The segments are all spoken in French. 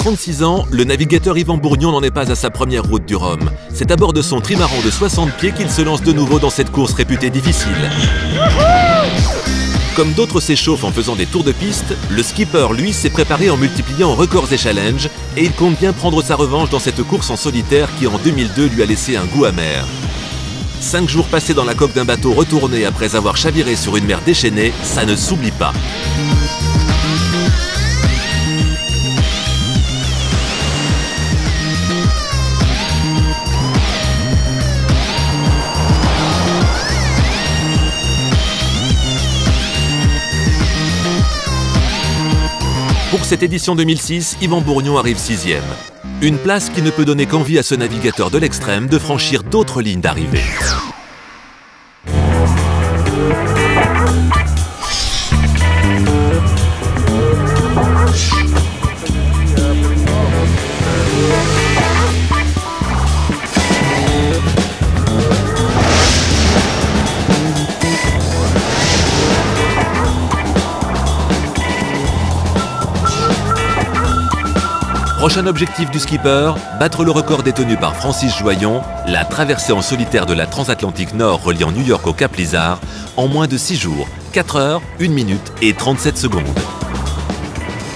36 ans, le navigateur Yvan Bourgnon n'en est pas à sa première route du Rhum. C'est à bord de son trimaran de 60 pieds qu'il se lance de nouveau dans cette course réputée difficile. Comme d'autres s'échauffent en faisant des tours de piste, le skipper, lui, s'est préparé en multipliant records et challenges et il compte bien prendre sa revanche dans cette course en solitaire qui, en 2002, lui a laissé un goût amer. 5 jours passés dans la coque d'un bateau retourné après avoir chaviré sur une mer déchaînée, ça ne s'oublie pas. Pour cette édition 2006, Yvan Bourgnon arrive 6e. Une place qui ne peut donner qu'envie à ce navigateur de l'extrême de franchir d'autres lignes d'arrivée. Prochain objectif du skipper, battre le record détenu par Francis Joyon, la traversée en solitaire de la transatlantique Nord reliant New York au Cap Lizard, en moins de 6 jours, 4 heures, 1 minute et 37 secondes.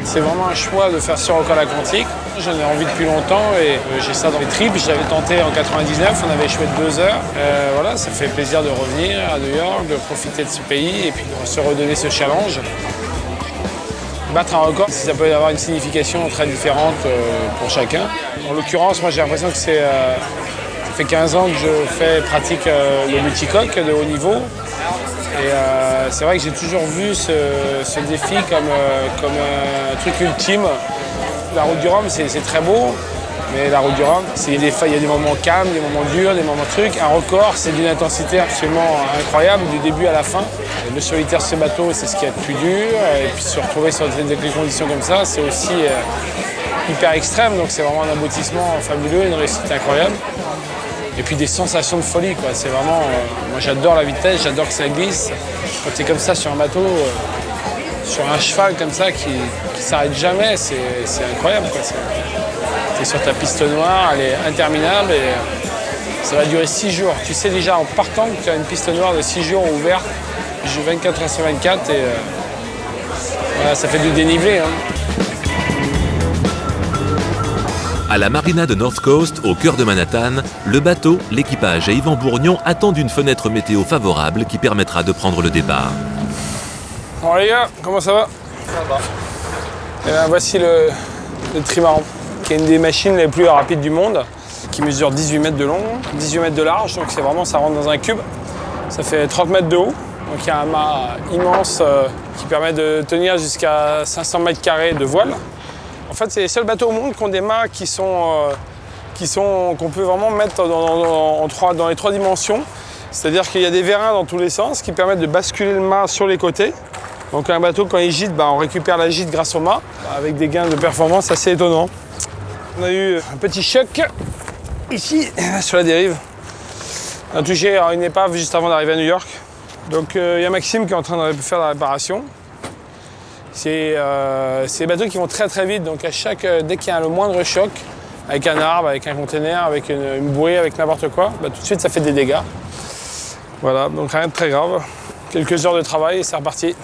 C'est vraiment un choix de faire ce record atlantique. J'en ai envie depuis longtemps et j'ai ça dans les tripes. Je l'avais tenté en 99, on avait échoué de 2 heures. Voilà, ça fait plaisir de revenir à New York, de profiter de ce pays et puis de se redonner ce challenge. Battre un record, ça peut avoir une signification très différente pour chacun. En l'occurrence, moi j'ai l'impression que ça fait 15 ans que je pratique le multicoque de haut niveau. Et c'est vrai que j'ai toujours vu ce défi comme un truc ultime. La route du Rhum, c'est très beau, mais la route du Rhum, il y a des moments calmes, des moments durs, des moments trucs. Un record, c'est d'une intensité absolument incroyable du début à la fin. Le solitaire sur ce bateau, c'est ce qui est le plus dur. Et puis se retrouver sur des conditions comme ça, c'est aussi hyper extrême. Donc c'est vraiment un aboutissement fabuleux, une réussite incroyable. Et puis des sensations de folie, quoi. C'est vraiment... moi j'adore la vitesse, j'adore que ça glisse. Quand tu es comme ça sur un bateau, sur un cheval comme ça qui s'arrête jamais, c'est incroyable, quoi. Tu es sur ta piste noire, elle est interminable et ça va durer 6 jours. Tu sais déjà en partant que tu as une piste noire de 6 jours ouverte, 24 heures sur 24 et voilà, ça fait du dénivelé. À la marina de North Coast, au cœur de Manhattan, le bateau, l'équipage et Yvan Bourgnon attendent une fenêtre météo favorable qui permettra de prendre le départ. Bon les gars, comment ça va? Ça va. Et bien, voici le trimaran, qui est une des machines les plus rapides du monde, qui mesure 18 mètres de long, 18 mètres de large, donc c'est vraiment, ça rentre dans un cube. Ça fait 30 mètres de haut, donc il y a un mât immense qui permet de tenir jusqu'à 500 mètres carrés de voile. En fait, c'est les seuls bateaux au monde qui ont des mâts qu'on peut vraiment mettre dans les 3 dimensions. C'est-à-dire qu'il y a des vérins dans tous les sens qui permettent de basculer le mât sur les côtés. Donc un bateau, quand il gîte, on récupère la gîte grâce au mât, avec des gains de performance assez étonnants. On a eu un petit choc ici, sur la dérive. On a touché une épave juste avant d'arriver à New York. Donc il y a Maxime qui est en train de faire la réparation. C'est des bateaux qui vont très très vite, donc dès qu'il y a le moindre choc, avec un arbre, avec un container, avec une bouée, avec n'importe quoi, tout de suite ça fait des dégâts. Voilà, donc rien de très grave. Quelques heures de travail et c'est reparti.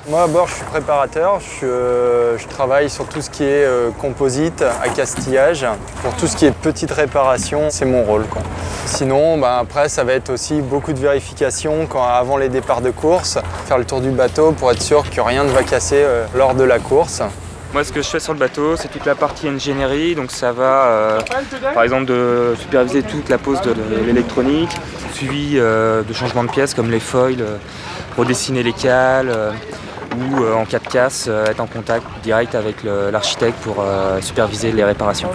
Moi d'abord je suis préparateur, je travaille sur tout ce qui est composite, accastillage. Pour tout ce qui est petite réparation, c'est mon rôle, quoi. Sinon après ça va être aussi beaucoup de vérifications avant les départs de course, faire le tour du bateau pour être sûr que rien ne va casser lors de la course. Moi ce que je fais sur le bateau c'est toute la partie ingénierie, donc ça va par exemple de superviser toute la pose de l'électronique, suivi de changements de pièces comme les foils, redessiner les cales, ou en cas de casse, être en contact direct avec l'architecte pour superviser les réparations.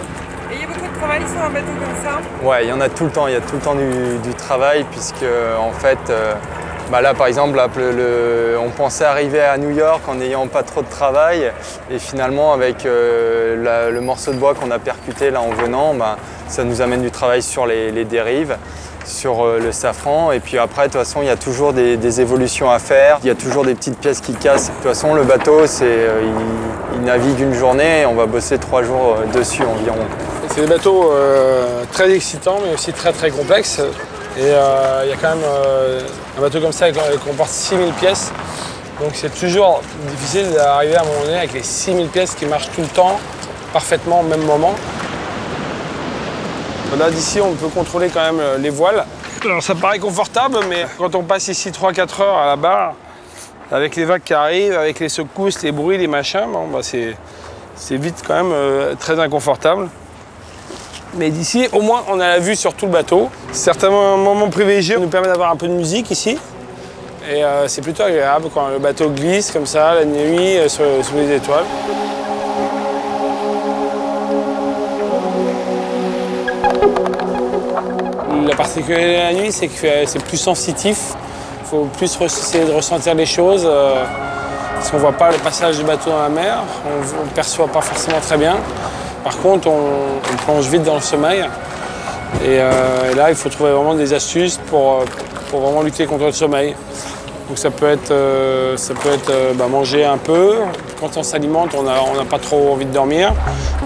Et il y a beaucoup de travail sur un bateau comme ça? Ouais, il y en a tout le temps, il y a tout le temps du travail puisque en fait, là par exemple, on pensait arriver à New York en n'ayant pas trop de travail et finalement avec le morceau de bois qu'on a percuté là en venant, ça nous amène du travail sur les dérives, sur le safran et puis après de toute façon il y a toujours des évolutions à faire, il y a toujours des petites pièces qui cassent. De toute façon le bateau il il navigue une journée et on va bosser 3 jours dessus environ. C'est des bateaux très excitants mais aussi très très complexes. Et il y a quand même un bateau comme ça qui comporte 6000 pièces. Donc c'est toujours difficile d'arriver à un moment donné avec les 6000 pièces qui marchent tout le temps, parfaitement au même moment. Là d'ici on peut contrôler quand même les voiles. Alors ça paraît confortable mais quand on passe ici 3-4 heures à la barre, avec les vagues qui arrivent, avec les secousses, les bruits, les machins, bon, bah c'est vite quand même très inconfortable. Mais d'ici, au moins, on a la vue sur tout le bateau. Certains moments privilégiés nous permettent d'avoir un peu de musique ici. Et c'est plutôt agréable quand le bateau glisse comme ça, la nuit, sous les étoiles. La particularité de la nuit, c'est que c'est plus sensitif. Il faut plus essayer de ressentir les choses. Si on ne voit pas le passage du bateau dans la mer, on ne perçoit pas forcément très bien. Par contre, on plonge vite dans le sommeil. Et là, il faut trouver vraiment des astuces pour vraiment lutter contre le sommeil. Donc ça peut être manger un peu. Quand on s'alimente, on n'a pas trop envie de dormir.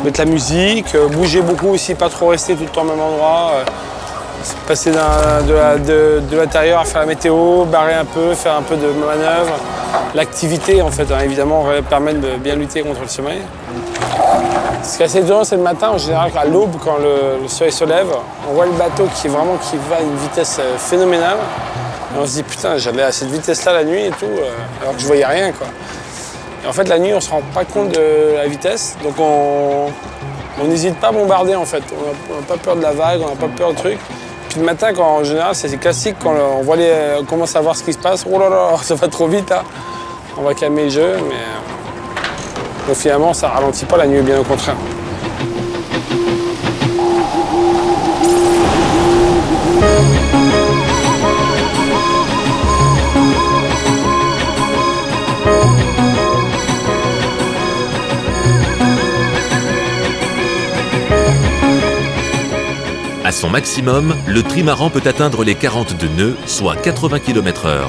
Mettre la musique, bouger beaucoup aussi, pas trop rester tout le temps au même endroit. Passer de l'intérieur à faire la météo, barrer un peu, faire un peu de manœuvre. L'activité, en fait, évidemment, permet de bien lutter contre le sommeil. Ce qui est assez dur, c'est le matin, en général, à l'aube, quand le soleil se lève, on voit le bateau qui va à une vitesse phénoménale. Et on se dit, putain, j'allais à cette vitesse-là la nuit et tout, alors que je voyais rien, quoi. Et en fait, la nuit, on ne se rend pas compte de la vitesse, donc on n'hésite pas à bombarder, en fait. On n'a pas peur de la vague, on n'a pas peur de trucs. Puis le matin, en général, c'est classique, quand on commence à voir ce qui se passe, oh là là, ça va trop vite, là. On va calmer le jeu, mais donc finalement, ça ralentit pas la nuit, bien au contraire. À son maximum, le trimaran peut atteindre les 42 nœuds, soit 80 km/h.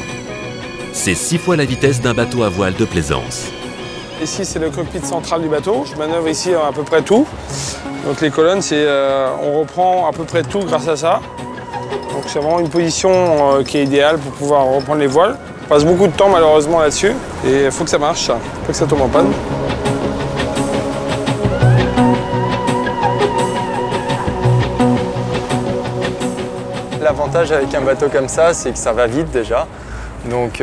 C'est 6 fois la vitesse d'un bateau à voile de plaisance. Ici, c'est le cockpit central du bateau. Je manœuvre ici à peu près tout. Donc les colonnes, on reprend à peu près tout grâce à ça. Donc c'est vraiment une position qui est idéale pour pouvoir reprendre les voiles. On passe beaucoup de temps malheureusement là-dessus. Et il faut que ça marche, ça. Il faut que ça tombe en panne. L'avantage avec un bateau comme ça, c'est que ça va vite déjà. Donc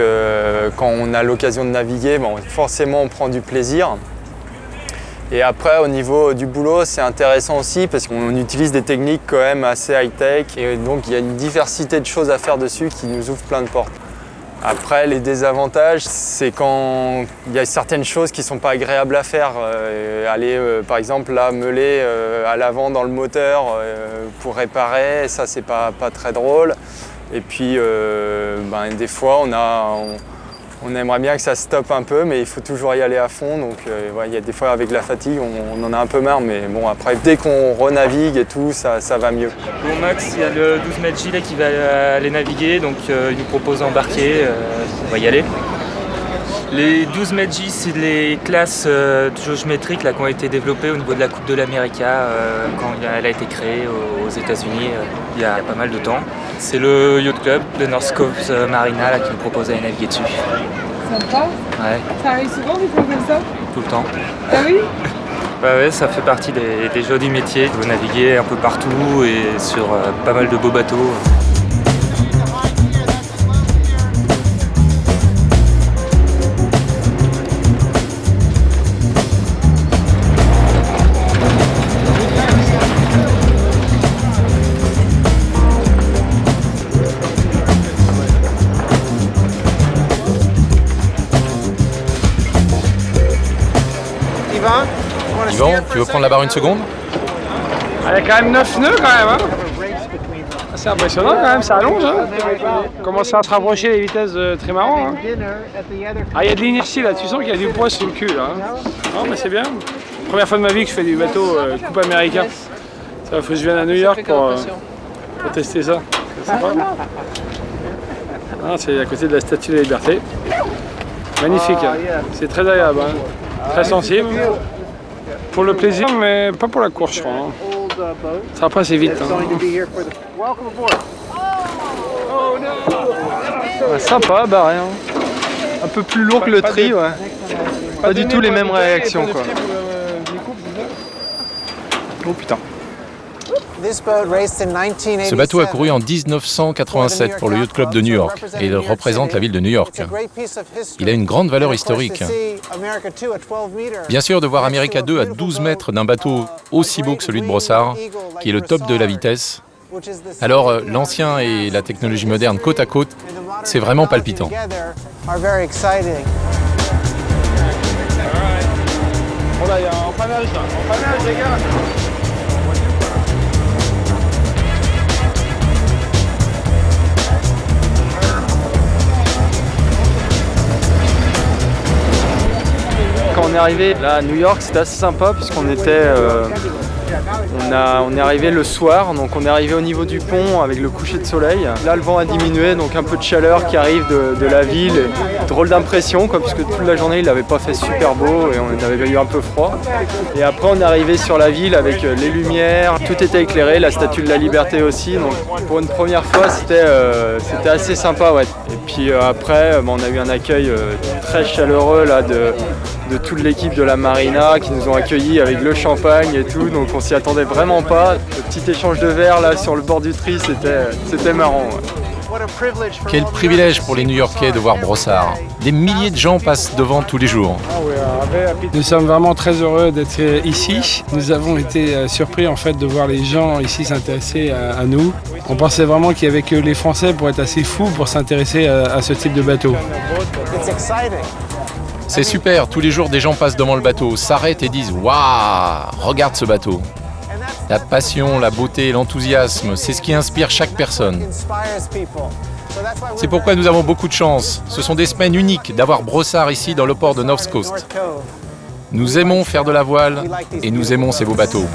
quand on a l'occasion de naviguer, forcément on prend du plaisir. Et après au niveau du boulot, c'est intéressant aussi parce qu'on utilise des techniques quand même assez high-tech. Et donc il y a une diversité de choses à faire dessus qui nous ouvre plein de portes. Après les désavantages, c'est quand il y a certaines choses qui ne sont pas agréables à faire. Aller par exemple là meuler à l'avant dans le moteur pour réparer, ça c'est pas très drôle. Et puis des fois on aimerait bien que ça stoppe un peu, mais il faut toujours y aller à fond. Donc il y a des fois avec la fatigue on en a un peu marre, mais bon après dès qu'on renavigue et tout, ça va mieux. Bon Max, il y a le 12 mètres gilet qui va aller naviguer, donc il nous propose d'embarquer, on va y aller. Les 12 mètres J, c'est les classes de jauge métrique là, qui ont été développées au niveau de la Coupe de l'Amérique quand elle a été créée aux États-Unis il y a pas mal de temps. C'est le Yacht Club de North Coast Marina là, qui nous propose d'aller naviguer dessus. Sympa. Ouais. Ça arrive souvent des trucs comme ça? Tout le temps. Ah oui? Bah ouais, ça fait partie des joies du métier. Il faut naviguer un peu partout et sur pas mal de beaux bateaux. Yvan, tu veux prendre la barre une seconde? Il y a quand même 9 nœuds quand même. Hein. C'est impressionnant quand même, ça allonge. Hein. On commence à se rapprocher des vitesses de trimaran. Hein. Ah, il y a de l'inertie là, tu sens qu'il y a du poids sur le cul là. Non mais c'est bien. Première fois de ma vie que je fais du bateau coupe américain. Il faut que je vienne à New York pour tester ça. C'est sympa. C'est à côté de la Statue de la Liberté. Magnifique. Hein. C'est très agréable. Hein. Très sensible. Pour le plaisir, mais pas pour la course, je crois. Hein. Ça va passer vite. Hein. Ouais, sympa, barré. Hein. Un peu plus lourd que le tri, ouais. Pas du tout les mêmes réactions, quoi. Oh putain. Ce bateau a couru en 1987 pour le Yacht Club de New York et il représente la ville de New York. Il a une grande valeur historique. Bien sûr, de voir America 2 à 12 mètres d'un bateau aussi beau que celui de Brossard, qui est le top de la vitesse, alors l'ancien et la technologie moderne côte à côte, c'est vraiment palpitant. Oh là, il y a un empannage là. Empannage, les gars. Quand on est arrivé là à New York, c'était assez sympa puisqu'on était, on est arrivé le soir, donc on est arrivé au niveau du pont avec le coucher de soleil. Là, le vent a diminué, donc un peu de chaleur qui arrive de la ville. Et drôle d'impression, quoi, puisque toute la journée, il n'avait pas fait super beau et on avait eu un peu froid. Et après, on est arrivé sur la ville avec les lumières, tout était éclairé, la Statue de la Liberté aussi. Donc pour une première fois, c'était assez sympa, ouais. Et puis après, on a eu un accueil très chaleureux là de toute l'équipe de la Marina qui nous ont accueillis avec le champagne et tout, donc on s'y attendait vraiment pas. Le petit échange de verre là sur le bord du tri, c'était marrant. Ouais. Quel privilège pour les New-Yorkais de voir Brossard. Des milliers de gens passent devant tous les jours. Nous sommes vraiment très heureux d'être ici. Nous avons été surpris en fait de voir les gens ici s'intéresser à nous. On pensait vraiment qu'il y avait que les Français pour être assez fous pour s'intéresser à ce type de bateau. C'est super, tous les jours des gens passent devant le bateau, s'arrêtent et disent « Waouh, regarde ce bateau !» La passion, la beauté, l'enthousiasme, c'est ce qui inspire chaque personne. C'est pourquoi nous avons beaucoup de chance. Ce sont des semaines uniques d'avoir Brossard ici dans le port de North Coast. Nous aimons faire de la voile et nous aimons ces beaux bateaux.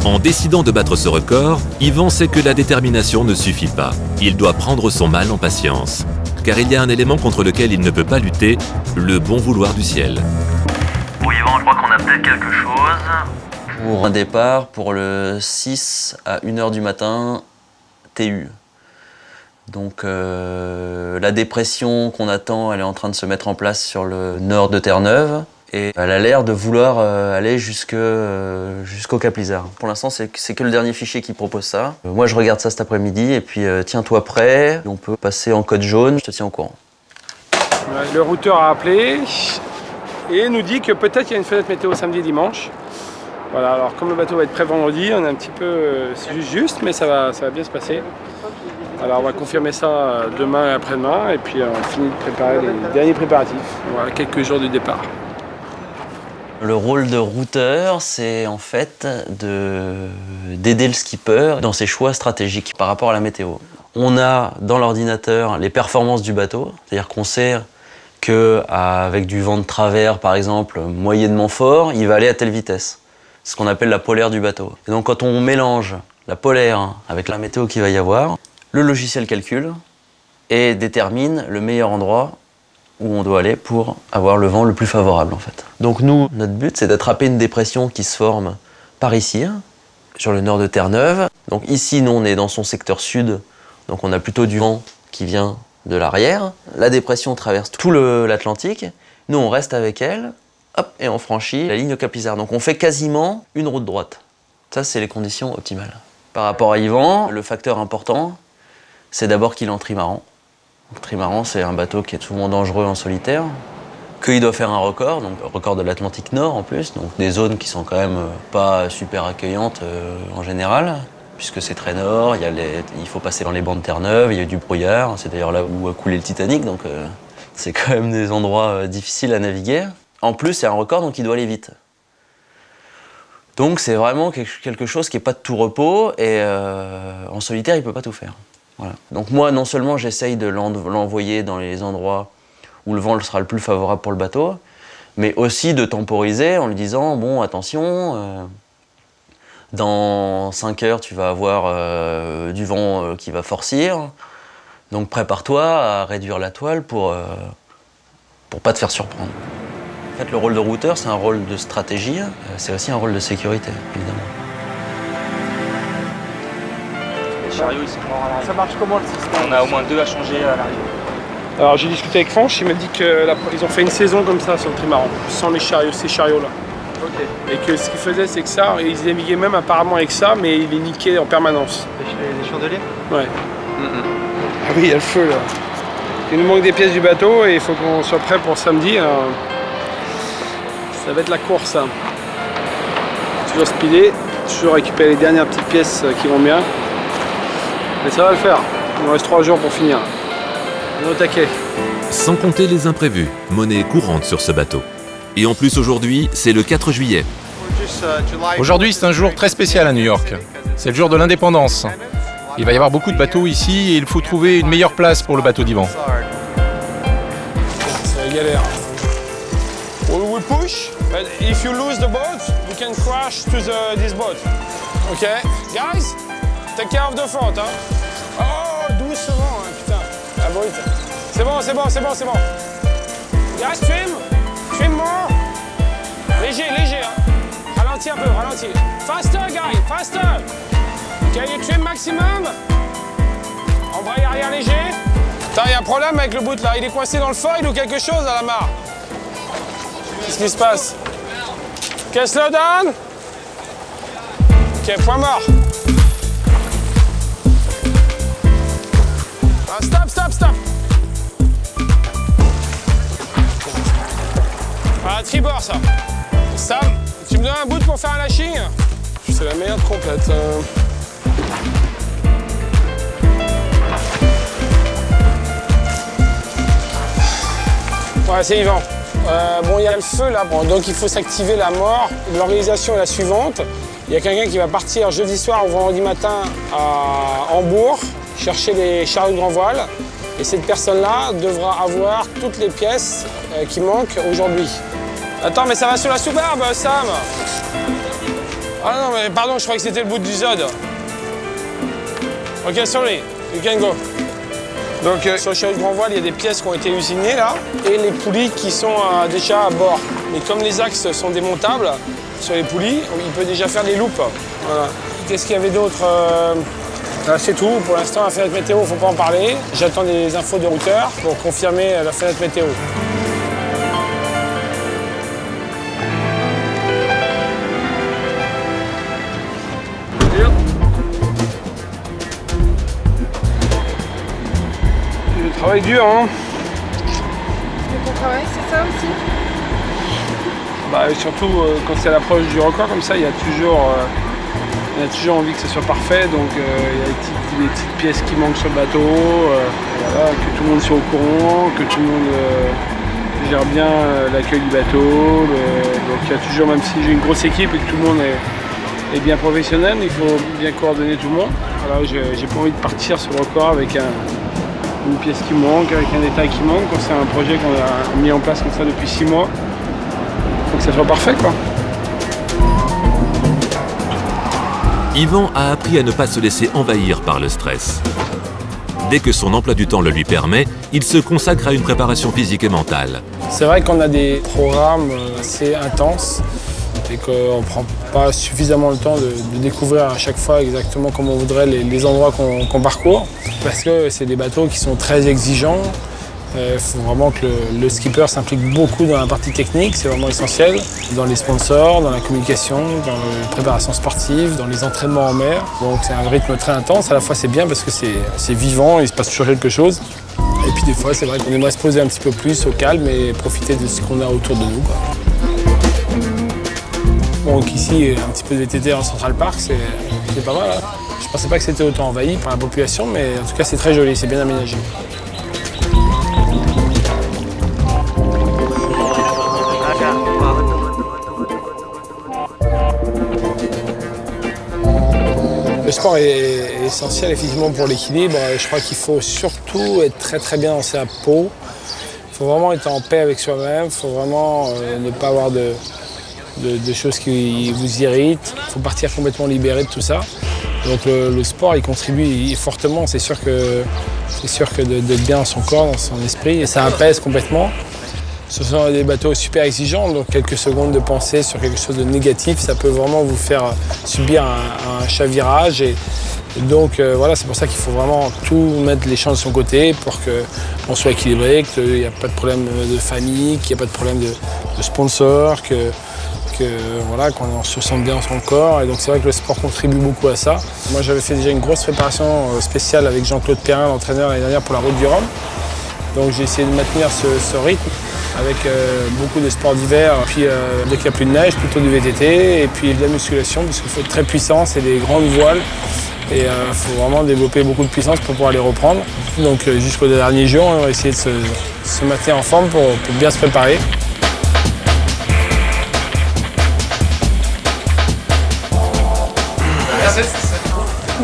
En décidant de battre ce record, Yvan sait que la détermination ne suffit pas. Il doit prendre son mal en patience. Car il y a un élément contre lequel il ne peut pas lutter, le bon vouloir du ciel. Bon Yvan, je crois qu'on a peut-être quelque chose. Pour un départ, pour le 6 à 1h du matin, TU. Donc la dépression qu'on attend, elle est en train de se mettre en place sur le nord de Terre-Neuve. Et elle a l'air de vouloir aller jusqu'au Cap Lizard. Pour l'instant, c'est que le dernier fichier qui propose ça. Moi, je regarde ça cet après-midi et puis tiens-toi prêt. On peut passer en code jaune, je te tiens au courant. Le routeur a appelé et nous dit que peut-être il y a une fenêtre météo samedi et dimanche. Voilà, alors comme le bateau va être prêt vendredi, on est un petit peu juste, mais ça va bien se passer. Alors on va confirmer ça demain et après-demain et puis on finit de préparer les derniers préparatifs. Voilà, quelques jours du départ. Le rôle de routeur, c'est en fait d'aider le skipper dans ses choix stratégiques par rapport à la météo. On a dans l'ordinateur les performances du bateau, c'est-à-dire qu'on sait qu'avec du vent de travers, par exemple, moyennement fort, il va aller à telle vitesse. C'est ce qu'on appelle la polaire du bateau. Et donc quand on mélange la polaire avec la météo qu'il va y avoir, le logiciel calcule et détermine le meilleur endroit où on doit aller pour avoir le vent le plus favorable en fait. Donc nous, notre but c'est d'attraper une dépression qui se forme par ici, sur le nord de Terre-Neuve. Donc ici, nous on est dans son secteur sud, donc on a plutôt du vent qui vient de l'arrière. La dépression traverse tout l'Atlantique, nous on reste avec elle, hop, et on franchit la ligne Cap Lizard. Donc on fait quasiment une route droite. Ça c'est les conditions optimales. Par rapport à Yvan, le facteur important, c'est d'abord qu'il est en trimaran. Le trimaran, c'est un bateau qui est souvent dangereux en solitaire, qu'il doit faire un record, donc record de l'Atlantique Nord en plus, donc des zones qui sont quand même pas super accueillantes en général, puisque c'est très nord, il faut passer dans les bancs de Terre-Neuve, il y a du brouillard, c'est d'ailleurs là où a coulé le Titanic, donc c'est quand même des endroits difficiles à naviguer. En plus, c'est un record, donc il doit aller vite. Donc c'est vraiment quelque chose qui n'est pas de tout repos, et en solitaire, il ne peut pas tout faire. Voilà. Donc moi, non seulement j'essaye de l'envoyer dans les endroits où le vent sera le plus favorable pour le bateau, mais aussi de temporiser en lui disant, bon, attention, dans 5 heures, tu vas avoir du vent qui va forcir, donc prépare-toi à réduire la toile pour pas te faire surprendre. En fait, le rôle de routeur, c'est un rôle de stratégie, c'est aussi un rôle de sécurité, évidemment. Les chariots, ils sont morts à l'arrière. Ça marche comment le système? On a au moins 2 à changer à l'arrière. Alors j'ai discuté avec Franche, il m'a dit qu'ils ont fait une saison comme ça sur le trimaran, sans les chariots, ces chariots-là. Ok. Et que ce qu'ils faisaient, c'est que ça, ils naviguaient même apparemment avec ça, mais ils les niquaient en permanence. Les chandeliers? Ouais. Ah oui, il y a le feu là. Il nous manque des pièces du bateau et il faut qu'on soit prêt pour samedi. Alors, ça va être la course. Hein. Toujours speeder, toujours récupérer les dernières petites pièces qui vont bien. Mais ça va le faire. Il nous reste 3 jours pour finir. On est au taquet. Sans compter les imprévus, monnaie courante sur ce bateau. Et en plus aujourd'hui, c'est le 4 juillet. Aujourd'hui, c'est un jour très spécial à New York. C'est le jour de l'indépendance. Il va y avoir beaucoup de bateaux ici et il faut trouver une meilleure place pour le bateau d'Yvan. C'est la galère. We push, but if you lose the boat, you can crash to this boat. Okay, guys, take care of the front. Hein. Oh, doucement, hein, putain. La brute. C'est bon, c'est bon, c'est bon, c'est bon. Guys, trim more. Léger, léger. Hein. Ralentis un peu, ralentis. Faster, guys, faster. Okay, you trim maximum. Embraye arrière léger. Putain, il y a un problème avec le bout là. Il est coincé dans le foil ou quelque chose à la mare. Qu'est-ce qui se passe? Ok, slow down. Ok, point mort. Ah, stop, stop, stop. Ah, tribord ça. Sam, tu me donnes un bout pour faire un lashing? C'est la merde complète. Ouais, c'est Yvan. Bon, il y a le feu là, bon, donc il faut s'activer la mort. L'organisation est la suivante. Il y a quelqu'un qui va partir jeudi soir ou vendredi matin à Hambourg, chercher les chariots de grand voile. Et cette personne-là devra avoir toutes les pièces qui manquent aujourd'hui. Attends, mais ça va sur la sous-barbe, Sam. Ah non, mais pardon, je croyais que c'était le bout du Zod. Ok, sorry, you can go. Donc sur le chariot de grand voile, il y a des pièces qui ont été usinées là, et les poulies qui sont déjà à bord. Mais comme les axes sont démontables sur les poulies, il peut déjà faire des loupes. Voilà. Qu'est-ce qu'il y avait d'autre? C'est tout. Pour l'instant, la fenêtre météo, il ne faut pas en parler. J'attends des infos de routeur pour confirmer la fenêtre météo. Travail dur, hein. C'est ton travail, c'est ça aussi? Bah, surtout quand c'est à l'approche du record comme ça, il y a toujours envie que ce soit parfait. Donc il y a des petites pièces qui manquent sur le bateau, voilà, que tout le monde soit au courant, que tout le monde gère bien l'accueil du bateau. Donc il y a toujours, même si j'ai une grosse équipe et que tout le monde est bien professionnel, il faut bien coordonner tout le monde. Voilà, j'ai pas envie de partir sur le record avec une pièce qui manque, avec un détail qui manque. C'est un projet qu'on a mis en place comme ça depuis 6 mois. Il faut que ça soit parfait, quoi. Yvan a appris à ne pas se laisser envahir par le stress. Dès que son emploi du temps le lui permet, il se consacre à une préparation physique et mentale. C'est vrai qu'on a des programmes assez intenses et qu'on ne prend pas suffisamment le temps de découvrir à chaque fois exactement comme on voudrait les endroits qu'on parcourt. Parce que c'est des bateaux qui sont très exigeants. Il faut vraiment que le skipper s'implique beaucoup dans la partie technique, c'est vraiment essentiel. Dans les sponsors, dans la communication, dans la préparation sportive, dans les entraînements en mer. Donc c'est un rythme très intense. À la fois c'est bien parce que c'est vivant, il se passe toujours quelque chose. Et puis des fois c'est vrai qu'on aimerait se poser un petit peu plus au calme et profiter de ce qu'on a autour de nous, quoi. Donc ici, un petit peu de VTT en Central Park, c'est pas mal. Hein. Je pensais pas que c'était autant envahi par la population, mais en tout cas c'est très joli, c'est bien aménagé. Le sport est essentiel effectivement pour l'équilibre. Je crois qu'il faut surtout être très bien dans sa peau. Il faut vraiment être en paix avec soi-même. Il faut vraiment ne pas avoir de choses qui vous irritent. Il faut partir complètement libéré de tout ça. Donc le sport, il contribue fortement. C'est sûr que d'être bien dans son corps, dans son esprit, et ça apaise complètement. Ce sont des bateaux super exigeants, donc quelques secondes de pensée sur quelque chose de négatif, ça peut vraiment vous faire subir un chavirage. Et donc voilà, c'est pour ça qu'il faut vraiment tout mettre les chances de son côté pour qu'on soit équilibré, qu'il n'y a pas de problème de famille, qu'il n'y a pas de problème de sponsor, voilà, qu'on se sente bien dans son corps. Et donc c'est vrai que le sport contribue beaucoup à ça. Moi j'avais fait déjà une grosse préparation spéciale avec Jean-Claude Perrin, l'entraîneur, l'année dernière pour la Route du Rhum. Donc j'ai essayé de maintenir ce rythme avec beaucoup de sports d'hiver, puis dès qu'il n'y a plus de neige, plutôt du VTT, et puis de la musculation, parce qu'il faut être très puissant, c'est des grandes voiles, et il faut vraiment développer beaucoup de puissance pour pouvoir les reprendre. Donc jusqu'au dernier jour, on va essayer de se maintenir en forme pour bien se préparer.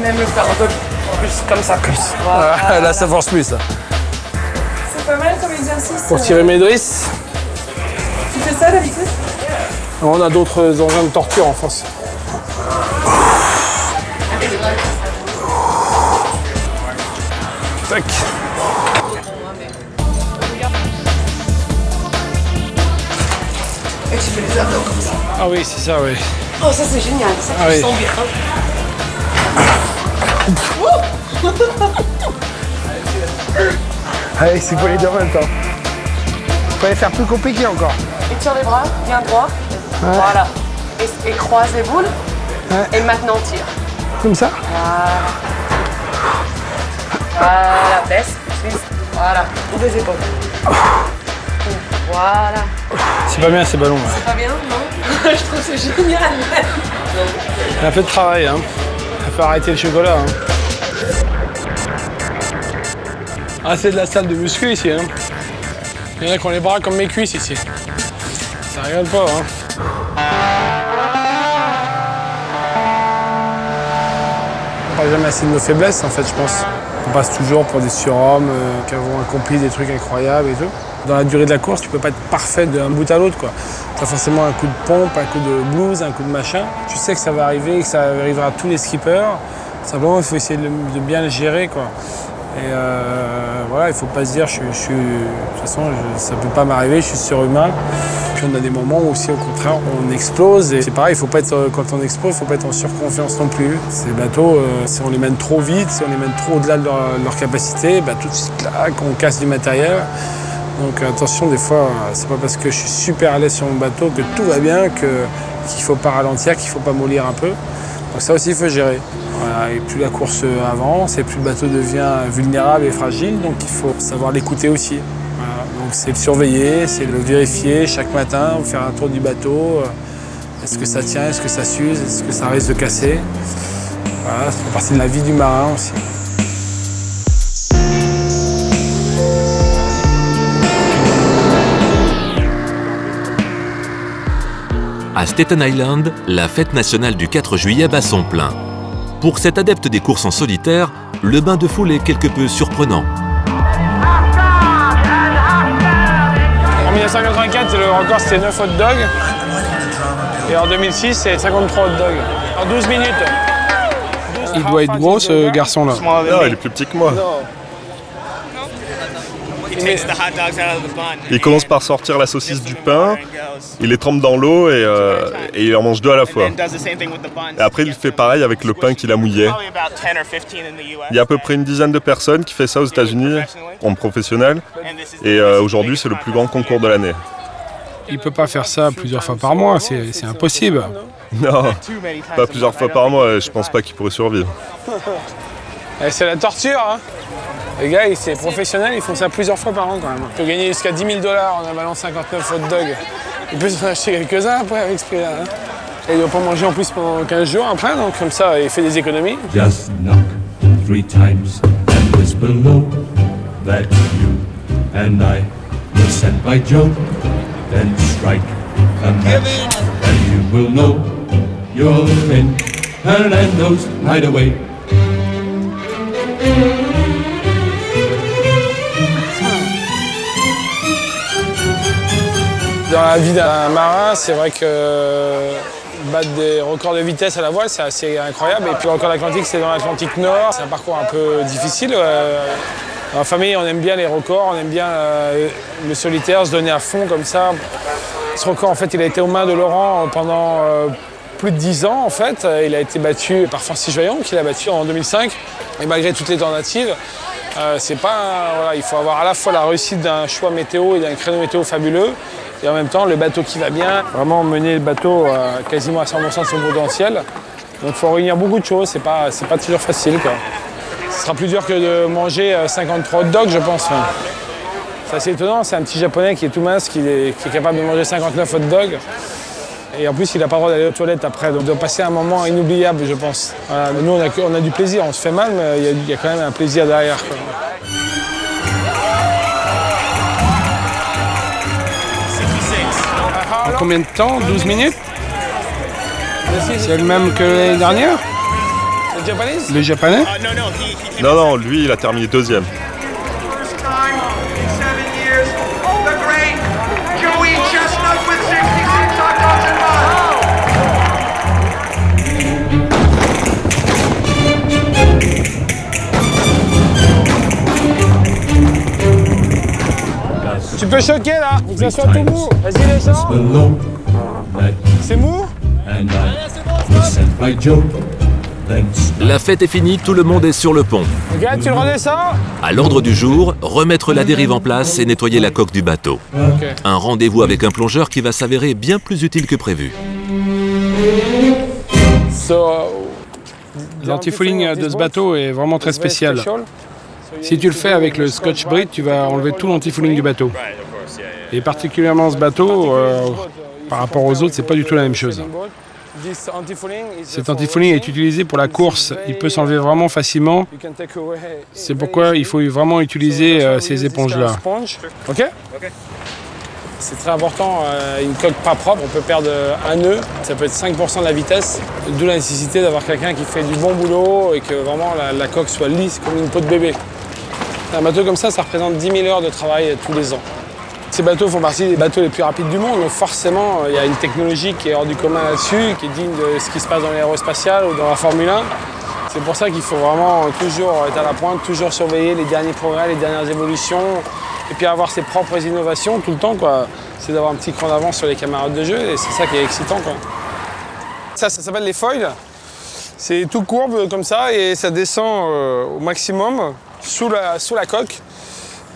Même le faire un peu plus comme ça. Voilà. Là, ça force plus. Là. C'est pas mal comme exercice. Pour tirer mes drisses. Tu fais ça d'habitude? On a d'autres engins de torture en France. Tac. Et tu fais les abdos comme ça. Ah oui, c'est ça, oui. Oh, ça c'est génial, ça ah, tu oui. sens bien. Allez, c'est pour les deux en même temps. Faut les faire plus compliqué encore. Et tire les bras, bien droit. Ouais. Voilà. Et croise les boules. Ouais. Et maintenant tire. Comme ça. Voilà. Voilà, baisse, twist. Voilà. Et deux épaules. Voilà. C'est pas bien ces ballons. C'est pas bien, non? Je trouve que c'est génial. Il y a un peu de travail, hein. Il faut arrêter le chocolat. Hein. Ah, c'est de la salle de muscu ici. Hein. Il y en a qui ont les bras comme mes cuisses ici. Ça rigole pas. Hein. On parle jamais assez de nos faiblesses, en fait, je pense. On passe toujours pour des surhommes qui ont accompli des trucs incroyables et tout. Dans la durée de la course, tu peux pas être parfait d'un bout à l'autre, quoi. Tu as forcément un coup de pompe, un coup de blues, un coup de machin. Tu sais que ça va arriver, que ça arrivera à tous les skippers. Simplement, il faut essayer de bien le gérer, quoi. Et voilà, il faut pas se dire, de toute façon, ça peut pas m'arriver, je suis surhumain. Puis on a des moments où aussi, au contraire, on explose. Et c'est pareil, quand on explose, il faut pas être en surconfiance non plus. Ces bateaux, si on les mène trop vite, si on les mène trop au-delà de leur capacité, bah, tout de suite, clac, on casse du matériel. Donc attention, des fois, c'est pas parce que je suis super à l'aise sur mon bateau que tout va bien, qu'il faut pas ralentir, qu'il faut pas mollir un peu. Donc ça aussi, il faut gérer. Voilà, et plus la course avance, et plus le bateau devient vulnérable et fragile, donc il faut savoir l'écouter aussi. Voilà, donc c'est le surveiller, c'est le vérifier chaque matin, faire un tour du bateau. Est-ce que ça tient, est-ce que ça s'use, est-ce que ça risque de casser? Voilà, ça fait partie de la vie du marin aussi. À Staten Island, la fête nationale du 4 juillet bat son plein. Pour cet adepte des courses en solitaire, le bain de foule est quelque peu surprenant. En 1984, le record c'était 9 hot dogs. Et en 2006, c'est 53 hot dogs. En 12 minutes. Il doit être gros ce garçon-là. Non, il est plus petit que moi. Il commence par sortir la saucisse du pain, il les trempe dans l'eau et il en mange deux à la fois. Et après il fait pareil avec le pain qu'il a mouillé. Il y a à peu près une dizaine de personnes qui font ça aux États-Unis en professionnel et aujourd'hui c'est le plus grand concours de l'année. Il peut pas faire ça plusieurs fois par mois, c'est impossible. Non, pas plusieurs fois par mois, je pense pas qu'il pourrait survivre. C'est la torture, hein. Les gars, c'est professionnel, ils font ça plusieurs fois par an quand même. Il peut gagner jusqu'à $10 000 en avalant 59 hot dogs. Il peut s'en acheter quelques-uns après avec ce prix-là. Hein. Et il ne doit pas manger en plus pendant 15 jours après, donc comme ça, il fait des économies. Just knock 3 times and whisper low that you and I were sent by Joe. Then strike a match and you will know you're in and land those hideaway. Dans la vie d'un marin, c'est vrai que battre des records de vitesse à la voile, c'est assez incroyable. Et puis le record d'Atlantique, c'est dans l'Atlantique Nord. C'est un parcours un peu difficile. Dans la famille, on aime bien les records, on aime bien le solitaire, se donner à fond comme ça. Ce record, en fait, il a été aux mains de Laurent pendant plus de 10 ans, en fait. Il a été battu par Francis Joyon, qui l'a battu en 2005. Et malgré toutes les tentatives, voilà, il faut avoir à la fois la réussite d'un choix météo et d'un créneau météo fabuleux, et en même temps le bateau qui va bien, vraiment mener le bateau quasiment à 100% de son potentiel. Donc il faut réunir beaucoup de choses, c'est pas toujours facile, quoi. Ce sera plus dur que de manger 53 hot dogs, je pense. C'est assez étonnant, c'est un petit japonais qui est tout mince, qui est capable de manger 59 hot dogs. Et en plus, il n'a pas le droit d'aller aux toilettes après, donc il doit passer un moment inoubliable, je pense. Voilà. Nous, on a du plaisir, on se fait mal, mais il y a quand même un plaisir derrière, quoi. En combien de temps? 12 minutes? C'est le même que l'année dernière? Le japonais? Non, non, lui, il a terminé deuxième. Tu peux choquer là, faut que ça soit tout mou. Vas-y les gens. C'est mou? La fête est finie, tout le monde est sur le pont. Regarde, tu le redescends? À l'ordre du jour, remettre la dérive en place et nettoyer la coque du bateau. Okay. Un rendez-vous avec un plongeur qui va s'avérer bien plus utile que prévu. L'antifouling de ce bateau est vraiment très spécial. Si tu le fais avec le Scotch Brite, tu vas enlever tout l'antifouling du bateau. Et particulièrement ce bateau, par rapport aux autres, c'est pas du tout la même chose. Cet antifouling est utilisé pour la course. Il peut s'enlever vraiment facilement. C'est pourquoi il faut vraiment utiliser ces éponges-là. Ok. C'est très important, une coque pas propre, on peut perdre un nœud, ça peut être 5% de la vitesse, d'où la nécessité d'avoir quelqu'un qui fait du bon boulot et que vraiment la coque soit lisse comme une peau de bébé. Un bateau comme ça représente 10 000 heures de travail tous les ans. Ces bateaux font partie des bateaux les plus rapides du monde, donc forcément il y a une technologie qui est hors du commun là-dessus, qui est digne de ce qui se passe dans l'aérospatiale ou dans la Formule 1. C'est pour ça qu'il faut vraiment toujours être à la pointe, toujours surveiller les derniers progrès, les dernières évolutions, et puis avoir ses propres innovations tout le temps, quoi. C'est d'avoir un petit cran d'avance sur les camarades de jeu, et c'est ça qui est excitant, quoi. Ça s'appelle les foils. C'est tout courbe comme ça, et ça descend au maximum sous la coque.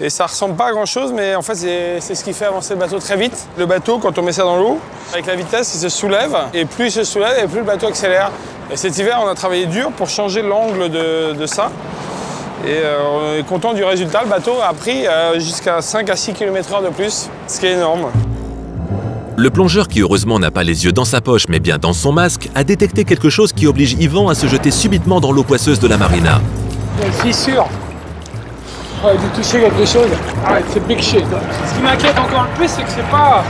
Et ça ressemble pas à grand chose, mais en fait c'est ce qui fait avancer le bateau très vite. Le bateau, quand on met ça dans l'eau, avec la vitesse, il se soulève, et plus il se soulève, et plus le bateau accélère. Et cet hiver, on a travaillé dur pour changer l'angle de ça. Et on est content du résultat. Le bateau a pris jusqu'à 5 à 6 km/h de plus, ce qui est énorme. Le plongeur, qui heureusement n'a pas les yeux dans sa poche mais bien dans son masque, a détecté quelque chose qui oblige Yvan à se jeter subitement dans l'eau poisseuse de la marina. Il y a une fissure. Il a dû toucher quelque chose. Ah, c'est big shit. Ce qui m'inquiète encore le plus, c'est que c'est pas